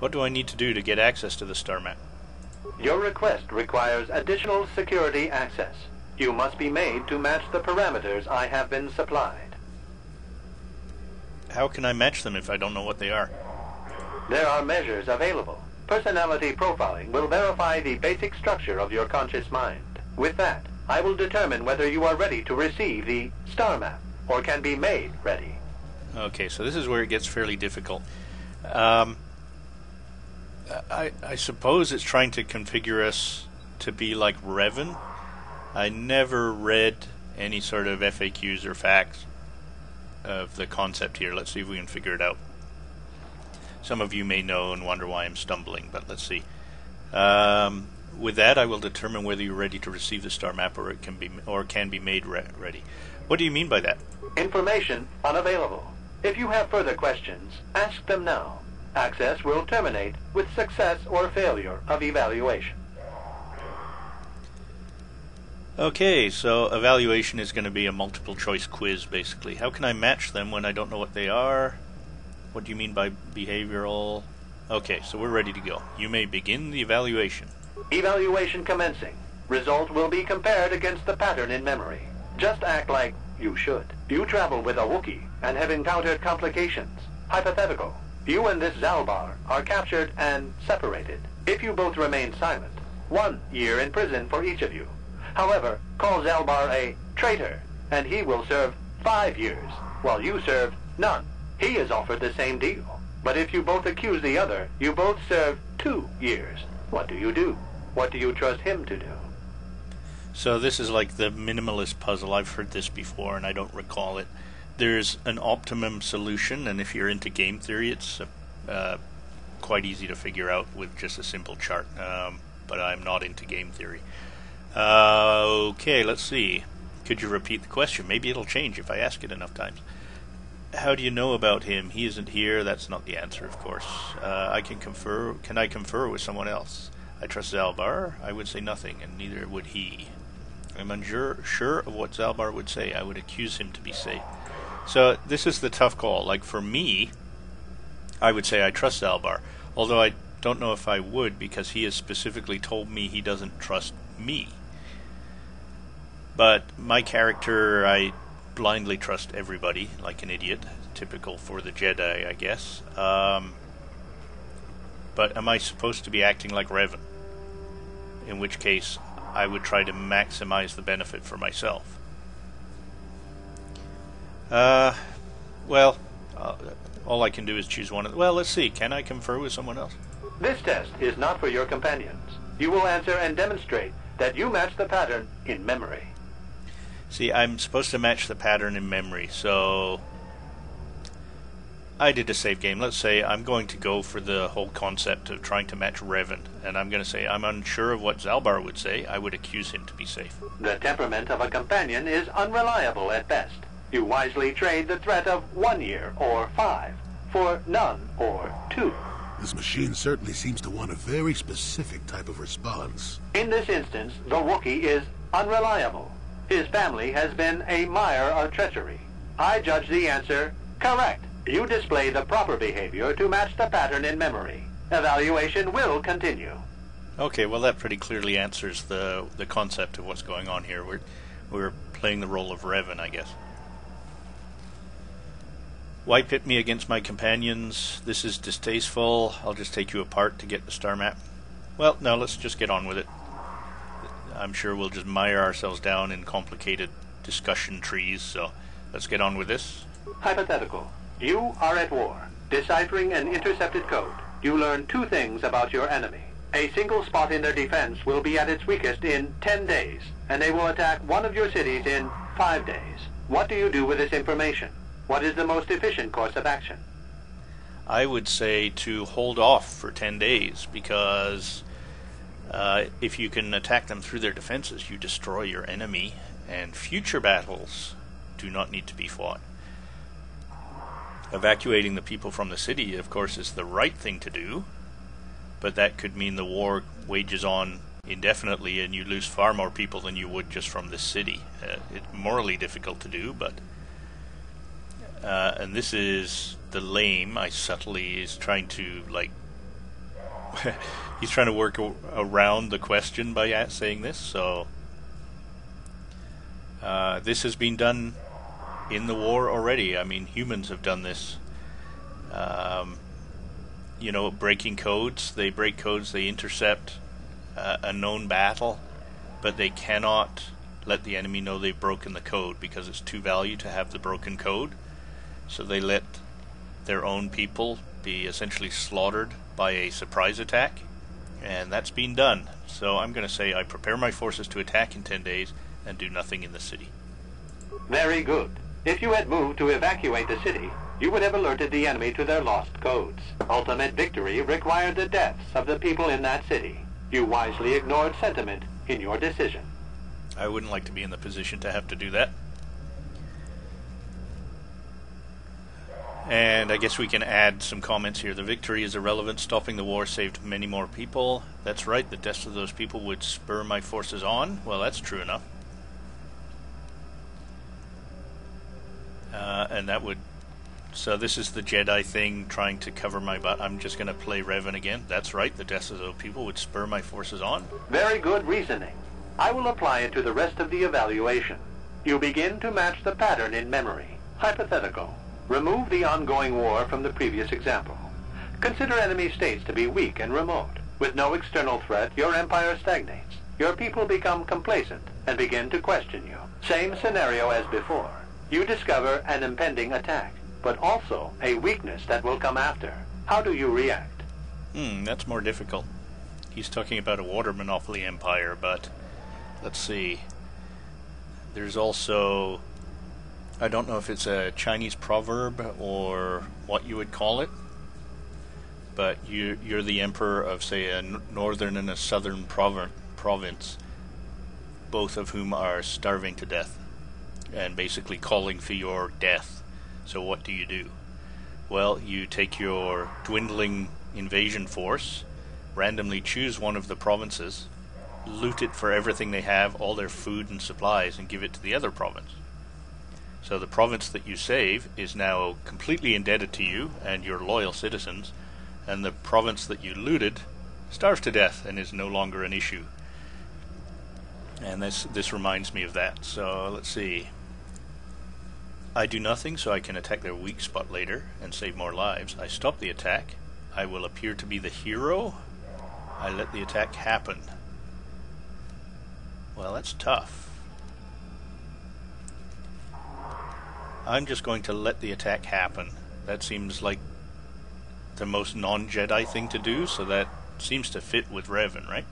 What do I need to do to get access to the star map? Your request requires additional security access. You must be made to match the parameters I have been supplied. How can I match them if I don't know what they are? There are measures available. Personality profiling will verify the basic structure of your conscious mind. With that, I will determine whether you are ready to receive the star map or can be made ready. Okay, so this is where it gets fairly difficult. I suppose it's trying to configure us to be like Revan. I never read any sort of FAQs or facts of the concept here. Let's see if we can figure it out. Some of you may know and wonder why I'm stumbling, but let's see. With that, I will determine whether you're ready to receive the star map or it can be made ready. What do you mean by that? Information unavailable. If you have further questions, ask them now. Access will terminate with success or failure of evaluation. Okay, so evaluation is going to be a multiple choice quiz, basically. How can I match them when I don't know what they are? What do you mean by behavioral? Okay, so we're ready to go. You may begin the evaluation. Evaluation commencing. Result will be compared against the pattern in memory. Just act like you should. You travel with a Wookiee and have encountered complications. Hypothetical. You and this Zalbar are captured and separated. If you both remain silent, 1 year in prison for each of you. However, call Zalbar a traitor, and he will serve 5 years, while you serve none. He is offered the same deal. But if you both accuse the other, you both serve 2 years. What do you do? What do you trust him to do? So this is like the minimalist puzzle. I've heard this before and I don't recall it. There's an optimum solution, and if you're into game theory, it's quite easy to figure out with just a simple chart. But I'm not into game theory. Okay, let's see. Could you repeat the question? Maybe it'll change if I ask it enough times. How do you know about him? He isn't here. That's not the answer, of course. Can I confer with someone else? I trust Zalbar. I would say nothing, and neither would he. I'm unsure of what Zalbar would say. I would accuse him to be safe. So this is the tough call. Like for me, I would say I trust Zalbar, although I don't know if I would, because he has specifically told me he doesn't trust me. But my character, I blindly trust everybody, like an idiot, typical for the Jedi, I guess. But am I supposed to be acting like Revan? In which case, I would try to maximize the benefit for myself. Well, all I can do is choose one of them. Well, let's see. Can I confer with someone else? This test is not for your companions. You will answer and demonstrate that you match the pattern in memory. See, I'm supposed to match the pattern in memory, so I did a save game. Let's say I'm going to go for the whole concept of trying to match Revan, and I'm going to say I'm unsure of what Zalbar would say. I would accuse him to be safe. The temperament of a companion is unreliable at best. You wisely trade the threat of 1 year or 5 for none or 2. This machine certainly seems to want a very specific type of response. In this instance, the Wookiee is unreliable. His family has been a mire of treachery. I judge the answer correct. You display the proper behavior to match the pattern in memory. Evaluation will continue. Okay, well that pretty clearly answers the concept of what's going on here. We're playing the role of Revan, I guess. Why pit me against my companions? This is distasteful. I'll just take you apart to get the star map. Well, no, let's just get on with it. I'm sure we'll just mire ourselves down in complicated discussion trees, so let's get on with this. Hypothetical. You are at war, deciphering an intercepted code. You learn 2 things about your enemy. A single spot in their defense will be at its weakest in 10 days, and they will attack one of your cities in 5 days. What do you do with this information? What is the most efficient course of action? I would say to hold off for 10 days, because if you can attack them through their defenses, you destroy your enemy, and future battles do not need to be fought. Evacuating the people from the city, of course, is the right thing to do, but that could mean the war wages on indefinitely and you lose far more people than you would just from the city. It's morally difficult to do, but and this is the lame. I subtly is trying to like he's trying to work around the question by saying this. So this has been done in the war already. I mean, humans have done this. You know, breaking codes. They break codes. They intercept a known battle, but they cannot let the enemy know they've broken the code because it's too valuable to have the broken code. So they let their own people be essentially slaughtered by a surprise attack, and that's been done. So I'm going to say I prepare my forces to attack in 10 days and do nothing in the city. Very good. If you had moved to evacuate the city, you would have alerted the enemy to their lost codes. Ultimate victory required the deaths of the people in that city. You wisely ignored sentiment in your decision. I wouldn't like to be in the position to have to do that. And I guess we can add some comments here. The victory is irrelevant. Stopping the war saved many more people. That's right. The deaths of those people would spur my forces on. Well, that's true enough. And that would... So this is the Jedi thing trying to cover my butt. I'm just going to play Revan again. That's right. The deaths of those people would spur my forces on. Very good reasoning. I will apply it to the rest of the evaluation. You begin to match the pattern in memory. Hypothetical. Remove the ongoing war from the previous example. Consider enemy states to be weak and remote. With no external threat, your empire stagnates. Your people become complacent and begin to question you. Same scenario as before. You discover an impending attack, but also a weakness that will come after. How do you react? That's more difficult. He's talking about a water monopoly empire, but let's see. There's also... I don't know if it's a Chinese proverb or what you would call it, but you're the emperor of, say, a northern and a southern province, both of whom are starving to death and basically calling for your death. So what do? Well, you take your dwindling invasion force, randomly choose one of the provinces, loot it for everything they have, all their food and supplies, and give it to the other province. So the province that you save is now completely indebted to you and your loyal citizens, and the province that you looted starves to death and is no longer an issue. And this reminds me of that. So let's see. I do nothing so I can attack their weak spot later and save more lives. I stop the attack. I will appear to be the hero. I let the attack happen. Well, that's tough. I'm just going to let the attack happen. That seems like the most non-Jedi thing to do, so that seems to fit with Revan, right?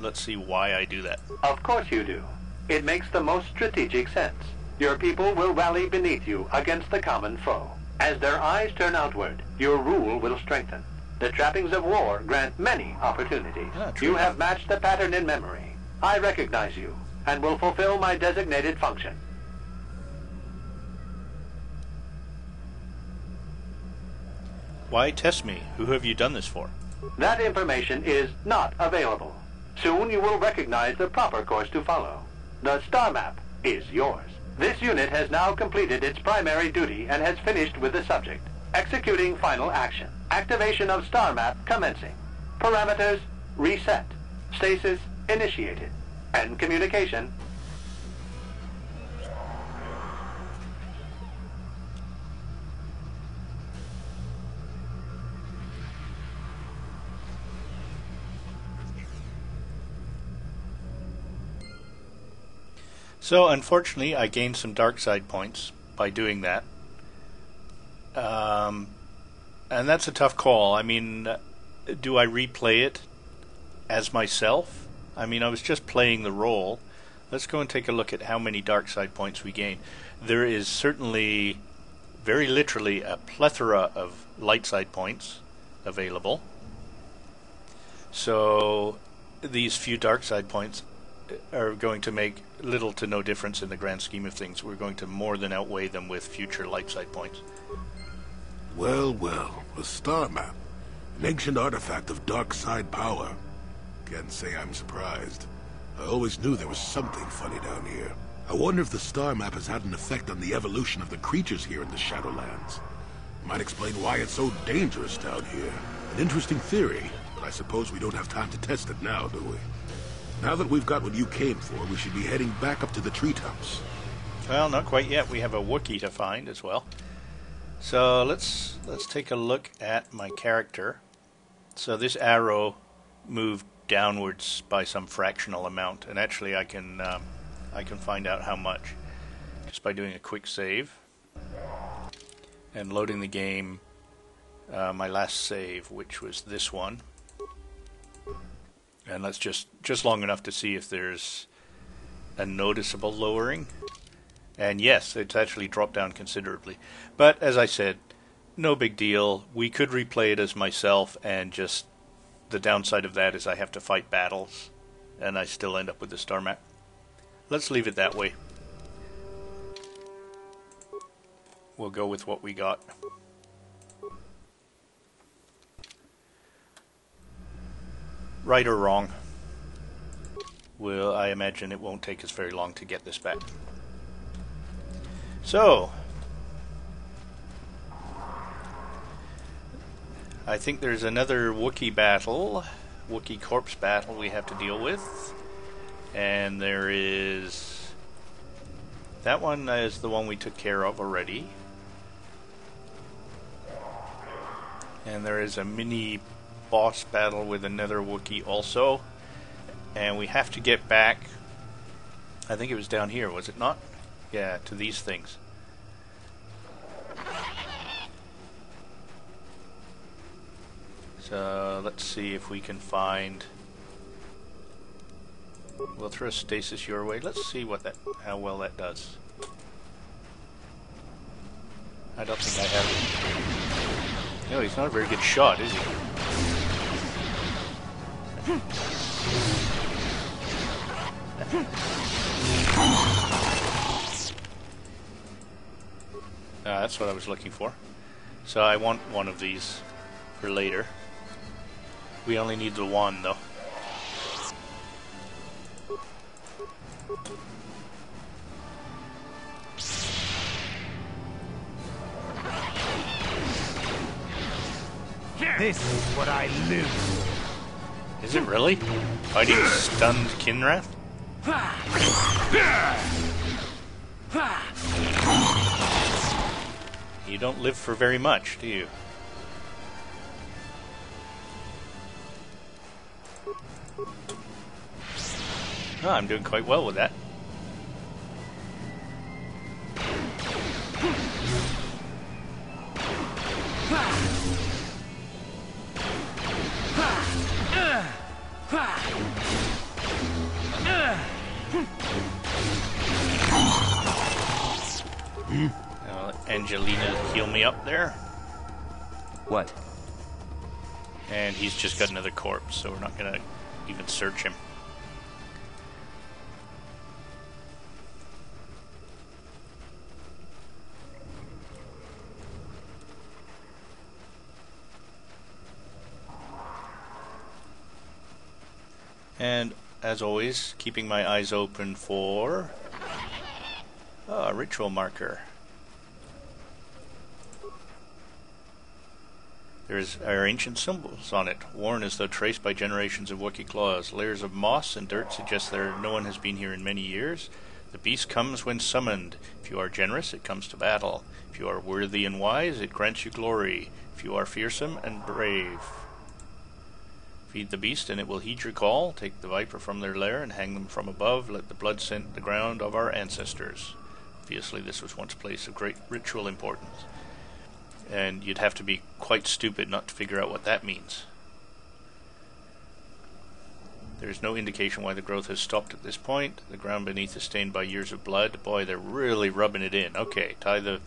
Let's see why I do that. Of course you do. It makes the most strategic sense. Your people will rally beneath you against the common foe. As their eyes turn outward, your rule will strengthen. The trappings of war grant many opportunities. You have matched the pattern in memory. I recognize you and will fulfill my designated function. Why test me? Who have you done this for? That information is not available. Soon you will recognize the proper course to follow. The star map is yours. This unit has now completed its primary duty and has finished with the subject. Executing final action. Activation of star map commencing. Parameters reset. Stasis initiated. End communication. So, unfortunately, I gained some dark side points by doing that. And that's a tough call. I mean, do I replay it as myself? I mean, I was just playing the role. Let's go and take a look at how many dark side points we gain. There is certainly, very literally, a plethora of light side points available. So, these few dark side points are going to make little to no difference in the grand scheme of things. We're going to more than outweigh them with future light side points. Well, well, a star map. An ancient artifact of dark side power. Can't say I'm surprised. I always knew there was something funny down here. I wonder if the star map has had an effect on the evolution of the creatures here in the Shadowlands. Might explain why it's so dangerous down here. An interesting theory, but I suppose we don't have time to test it now, do we? Now that we've got what you came for, we should be heading back up to the treetops. Well, not quite yet. We have a Wookiee to find as well. So let's take a look at my character. So this arrow moved downwards by some fractional amount, and actually I can find out how much just by doing a quick save and loading the game. My last save, which was this one, and that's just long enough to see if there's a noticeable lowering. And yes, it's actually dropped down considerably. But as I said, no big deal. We could replay it as myself, and just the downside of that is I have to fight battles, and I still end up with the star map. Let's leave it that way. We'll go with what we got. Right or wrong, I imagine it won't take us very long to get this back. So, I think there's another Wookiee battle, Wookiee corpse battle we have to deal with. And there is... that one is the one we took care of already. And there is a mini boss battle with another Wookiee also. And we have to get back, I think it was down here, was it not? Yeah, to these things. So let's see if we can find... we'll throw stasis your way. Let's see how well that does. I don't think I have it. No, he's not a very good shot, is he? That's what I was looking for. So I want one of these for later. We only need the one, though. This is what I live. Is it really? Fighting stunned Kinrath? You don't live for very much, do you? Oh, I'm doing quite well with that. Angelina heal me up there. What? And he's just got another corpse, so we're not going to even search him. And, as always, keeping my eyes open for a ritual marker. There are ancient symbols on it, worn as though traced by generations of Wookiee claws. Layers of moss and dirt suggest no one has been here in many years. The beast comes when summoned. If you are generous, it comes to battle. If you are worthy and wise, it grants you glory. If you are fearsome and brave, feed the beast and it will heed your call. Take the viper from their lair and hang them from above. Let the blood scent the ground of our ancestors. Obviously, this was once a place of great ritual importance. And you'd have to be quite stupid not to figure out what that means. There is no indication why the growth has stopped at this point. The ground beneath is stained by years of blood. Boy, they're really rubbing it in. Okay, tie the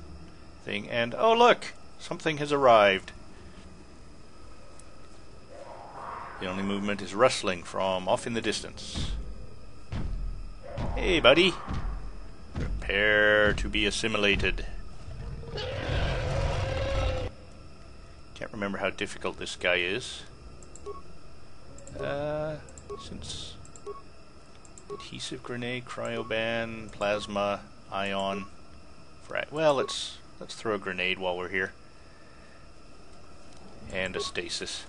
thing and... oh, look! Something has arrived. The only movement is rustling from off in the distance. Hey, buddy! Prepare to be assimilated. Can't remember how difficult this guy is. Since adhesive grenade, cryoban, plasma, ion, well, let's throw a grenade while we're here, and a stasis.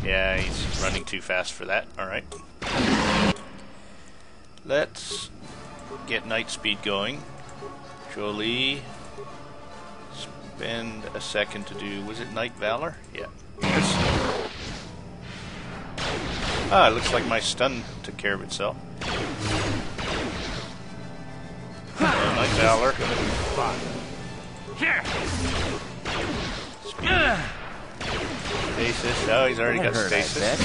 Yeah, he's running too fast for that. Alright. Let's get Night Speed going. Jolie, spend a second to do... Was it Night Valor? Yeah. Ah, it looks like my stun took care of itself. Night Valor. Speed. Stasis. Oh, he's already got stasis.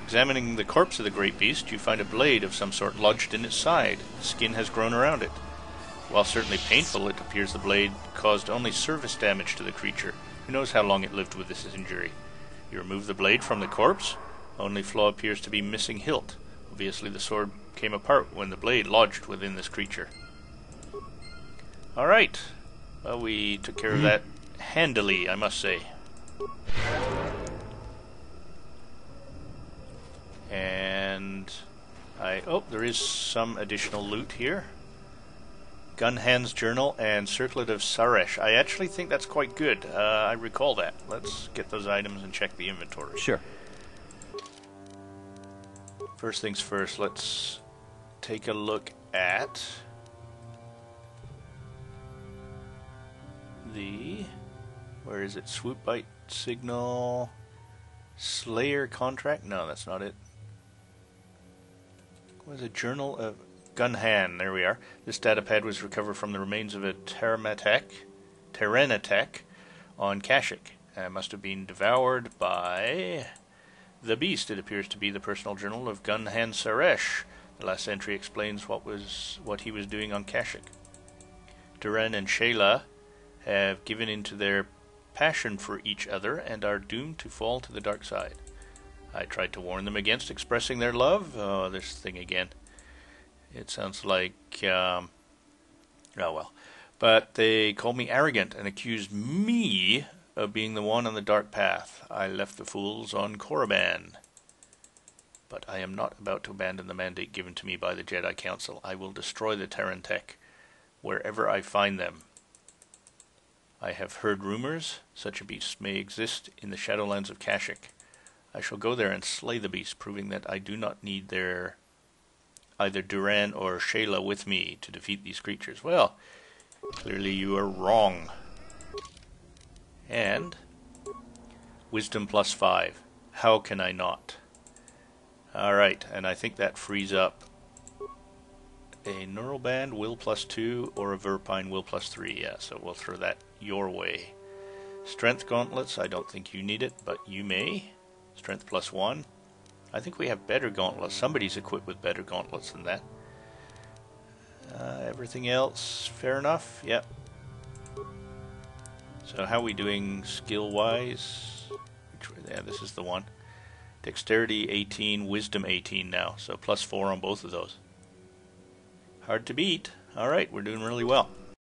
Examining the corpse of the great beast, you find a blade of some sort lodged in its side. Skin has grown around it. While certainly painful, it appears the blade caused only service damage to the creature. Who knows how long it lived with this injury? You remove the blade from the corpse. Only flaw appears to be missing hilt. Obviously the sword came apart when the blade lodged within this creature. Alright. Well, we took care of that handily, I must say. And oh, there is some additional loot here. Gunhand's Journal and Circlet of Saresh. I actually think that's quite good. I recall that. Let's get those items and check the inventory. Sure. First things first, let's take a look at the... Where is it? Swoop Bite Signal... Slayer Contract? No, that's not it. What was it? Journal of... Gunhan, there we are. This datapad was recovered from the remains of a Terranatech on Kashyyyk. It must have been devoured by the beast. It appears to be the personal journal of Gunhan Saresh. The last entry explains what he was doing on Kashyyyk. Duran and Shayla have given into their passion for each other and are doomed to fall to the dark side. I tried to warn them against expressing their love. Oh, this thing again. It sounds like, oh well. But they called me arrogant and accused me of being the one on the dark path. I left the fools on Korriban. But I am not about to abandon the mandate given to me by the Jedi Council. I will destroy the Terrantech wherever I find them. I have heard rumors such a beast may exist in the Shadowlands of Kashyyyk. I shall go there and slay the beast, proving that I do not need either Duran or Shayla with me to defeat these creatures. Well, clearly you are wrong. And Wisdom +5. How can I not? Alright, and I think that frees up a Neural Band, Will +2, or a Verpine, Will +3. Yeah, so we'll throw that your way. Strength Gauntlets, I don't think you need it, but you may. Strength +1. I think we have better gauntlets. Somebody's equipped with better gauntlets than that. Everything else, fair enough? Yep. So how are we doing skill-wise? Yeah, this is the one. Dexterity 18, Wisdom 18 now. So +4 on both of those. Hard to beat. Alright, we're doing really well.